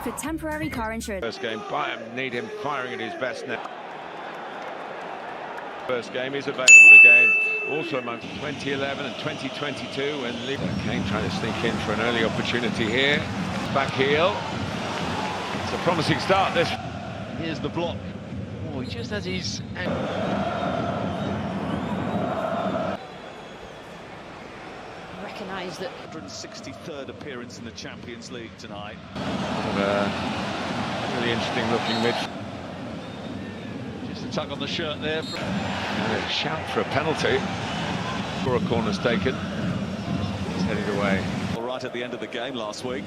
for temporary car insurance. First game, Bayern need him firing at his best now. First game is available again, also among 2011 and 2022 when Kane trying to sneak in for an early opportunity here. Back heel. It's a promising start this. Here's the block. Oh, he just has his... Recognise that 163rd appearance in the Champions League tonight. Really interesting looking mid. Just a tug on the shirt there. And a shout for a penalty. For a corner's taken. It's headed away. All right at the end of the game last week.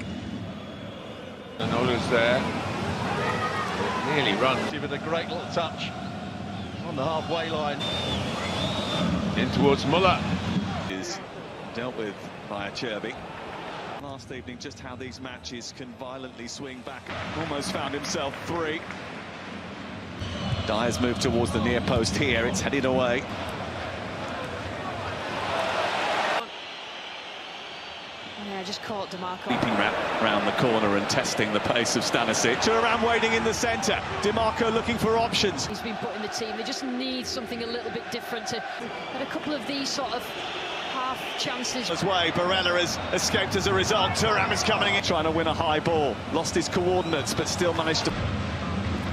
And Oller's there. Nearly run. With a great little touch on the halfway line. In towards Müller. Is dealt with by Cherby. Last evening, just how these matches can violently swing back. Almost found himself three. Dyer's moved towards the near post here. It's headed away. yeah, just caught DeMarco. Leaping round the corner and testing the pace of Stanisic. Thuram waiting in the centre. DeMarco looking for options. He's been put in the team. They just need something a little bit different to get a couple of these sort of half chances. His way, Barella has escaped as a result. Thuram is coming in, trying to win a high ball. Lost his coordinates, but still managed to...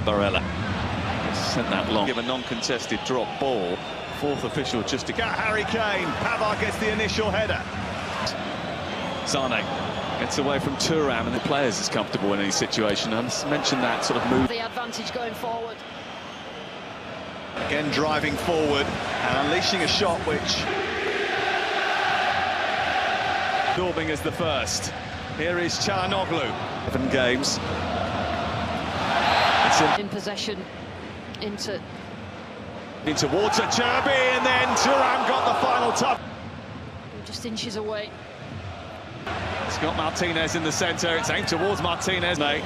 Barella sent that long. Give a non-contested drop ball. Fourth official just to... Harry Kane. Pavard gets the initial header. Sane gets away from Thuram, and the players is comfortable in any situation. I mentioned that sort of move. The advantage going forward. Again driving forward and unleashing a shot which... Daubing as the first. Here is Çalhanoğlu. 7 games. In possession into towards a Cherby, and then Thuram got the final touch. just inches away. It's got Martínez in the centre. It's aimed towards Martínez. Mate,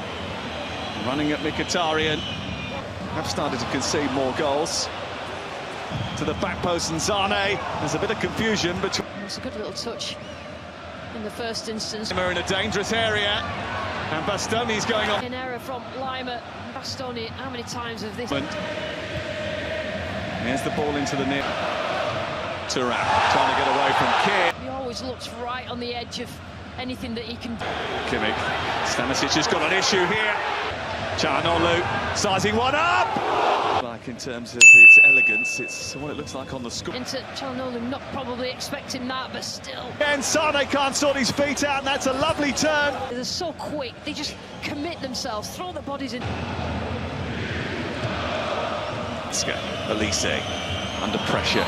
running at Mkhitaryan. Have started to concede more goals. To the back post and Sane. There's a bit of confusion between. It's a good little touch in the first instance. We're in a dangerous area, and Bastoni's going on. An error from Lima. Bastoni, how many times have this... Here's the ball into the net. Thuram trying to get away from Kane. He always looks right on the edge of anything that he can do. Kimmich. Stanisic has got an issue here. Çalhanoğlu sizing one up. Like in terms of its elegance, it's what it looks like on the score. Into Çalhanoğlu, not probably expecting that, but still. And Sane can't sort his feet out, and that's a lovely turn. They're so quick, they just commit themselves, throw their bodies in. Elise under pressure.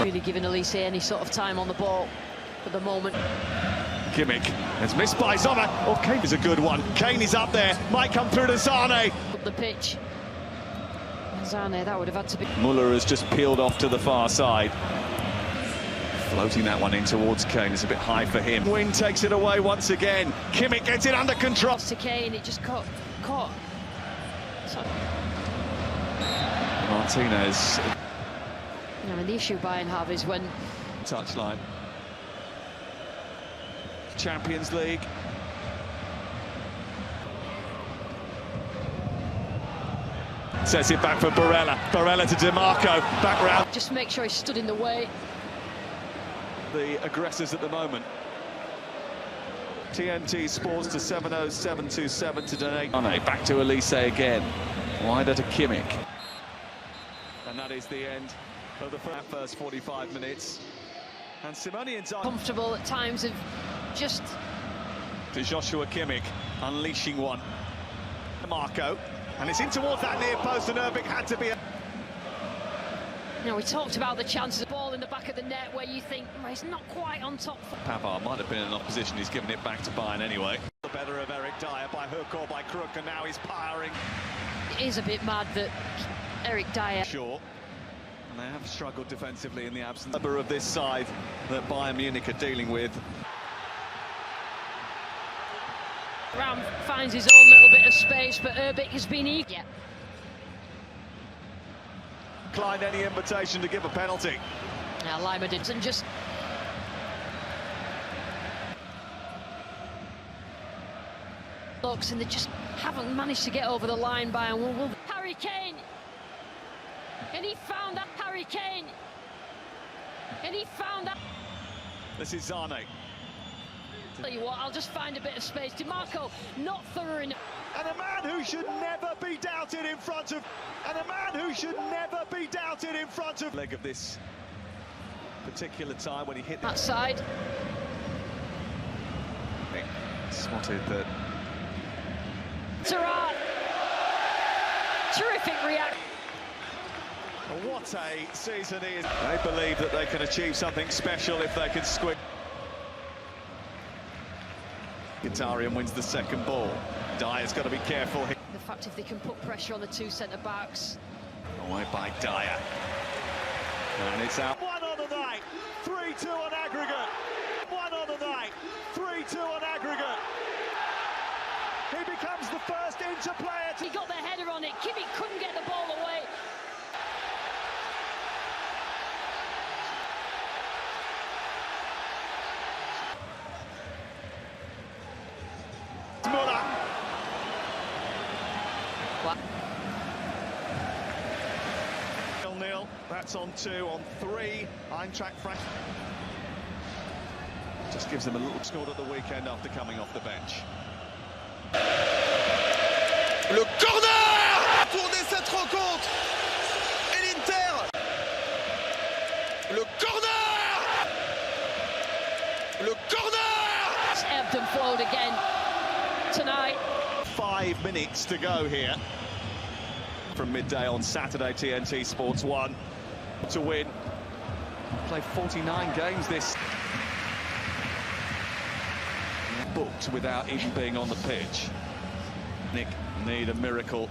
Really giving Elise any sort of time on the ball at the moment. Kimmich has missed by Sommer. Oh, Kane is a good one. Kane is up there, might come through to Sane. Up the pitch. Sane, that would have had to be... Müller has just peeled off to the far side. Floating that one in towards Kane. It's a bit high for him. Wing takes it away once again. Kimmich gets it under control. To Kane, it just caught. So... Martínez. I mean, the issue Bayern have is when... Touchline. Champions League. Sets it back for Barella. Barella to DeMarco. Back round. Just make sure he stood in the way. The aggressors at the moment. TNT Sports to 70727 to donate. Back to Elise again. Wider to Kimmich. And that is the end of the first 45 minutes. And Simone and comfortable at times of just... To Joshua Kimmich, unleashing one. Marco, and it's in towards that near post, and Erbic had to be... You know, we talked about the chances of ball in the back of the net where you think, well, he's not quite on top. Pavard might have been in opposition, he's given it back to Bayern anyway. The better of Eric Dyer by hook or by crook, and now he's firing. It is a bit mad that Eric Dyer... Sure. And they have struggled defensively in the absence of this side that Bayern Munich are dealing with. Ram finds his own little bit of space, but Erbic has been eager. Yeah. Declined any invitation to give a penalty. Now Lima didn't just... looks, and they just haven't managed to get over the line. Bayern. Harry Kane, and he found that. Harry Kane, and he found that. This is Zane. Tell you what, I'll just find a bit of space. DiMarco, not thorough enough. And a man who should never be doubted in front of... And a man who should never be doubted in front of... Leg of this particular time when he hit that side. Spotted that... Thuram! Terrific reaction. What a season he is. They believe that they can achieve something special if they can squid. Mkhitaryan wins the second ball. Dyer's got to be careful. The fact if they can put pressure on the two centre-backs. Away by Dyer. And it's out. 1 on the night, 3-2 on aggregate. 1 on the night, 3-2 on aggregate. He becomes the first Inter player to... He got the header on it. Kimmich couldn't get the ball away. Müller. What? 0-0. That's on 2, on 3. Eintracht Frankfurt. Just gives them a little scored at the weekend after coming off the bench. Le corner! Tourner cette rencontre! Et l'Inter! Le corner! Le corner! It's ebbed and flowed again tonight. 5 minutes to go here. From midday on Saturday, TNT Sports 1 to win. Played 49 games this. Booked without even being on the pitch. Nick need a miracle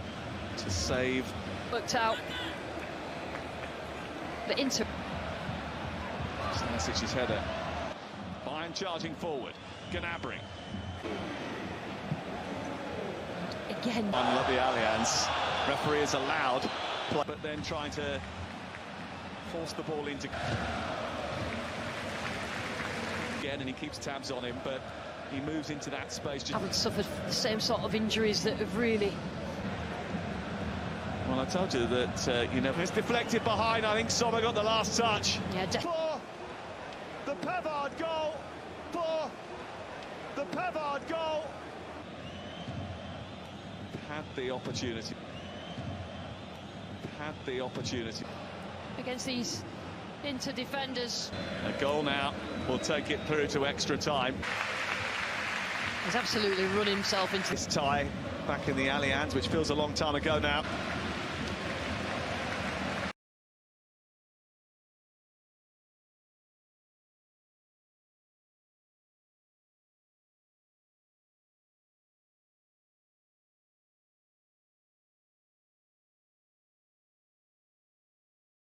to save. Worked out. The Inter. Stanisic's header. Bayern charging forward. Gnabry. Again. On the Allianz. Referee is allowed, but then trying to force the ball into... Again, and he keeps tabs on him, but he moves into that space. Haven't suffered the same sort of injuries that have really... Well, I told you that, you know... It's deflected behind. I think Sommer got the last touch. Yeah, For the Pavard goal. For the Pavard goal. Had the opportunity. Had the opportunity. against these Inter defenders. A goal now will take it through to extra time. He's absolutely run himself into This tie back in the Allianz, which feels a long time ago now.